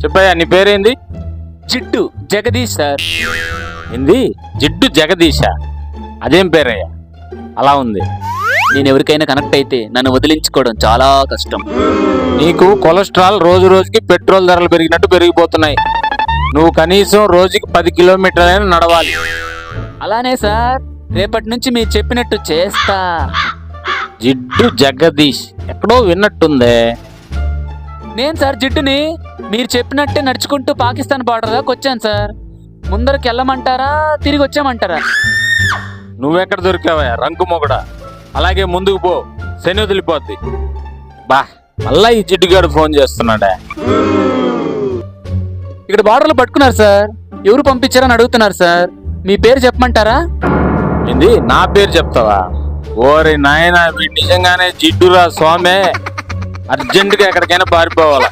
చెప్పయ్యా, నీ పేరేంది? జిడ్డు జగదీష్ సార్. ఏంది? జిడ్డు జగదీశ? అదేం పేరయ్యా అలా ఉంది? నేను ఎవరికైనా కనెక్ట్ అయితే నన్ను వదిలించుకోవడం చాలా కష్టం. నీకు కొలెస్ట్రాల్ రోజు రోజుకి పెట్రోల్ ధరలు పెరిగినట్టు పెరిగిపోతున్నాయి. నువ్వు కనీసం రోజుకి 10 కిలోమీటర్లైనా నడవాలి. అలానే సార్, రేపటి నుంచి మీరు చెప్పినట్టు చేస్తా. జిడ్డు జగదీష్ ఎక్కడో విన్నట్టుందే. నేను సార్ జిడ్డుని. మీరు చెప్పినట్టే నడుచుకుంటూ పాకిస్తాన్ బార్డర్ దాకా వచ్చాను సార్. ముందరికి వెళ్ళమంటారా, తిరిగి వచ్చామంటారా? నువ్వెక్కడ దొరికావయ్యా రంకు మొగడా? అలాగే ముందుకు పో, శని వదిలిపోద్ది. బా, మళ్ళా ఈ జిడ్డుగాడు ఫోన్ చేస్తున్నాడా? ఇక్కడ బార్డర్లు పట్టుకున్నారు సార్. ఎవరు పంపించారని అడుగుతున్నారు సార్. మీ పేరు చెప్పమంటారా? ఏంది, నా పేరు చెప్తావా? ఓరి నాయనా, వీడు నిజంగానే జిడ్డురా స్వామే. అర్జెంటుగా ఎక్కడికైనా పారిపోవాలా.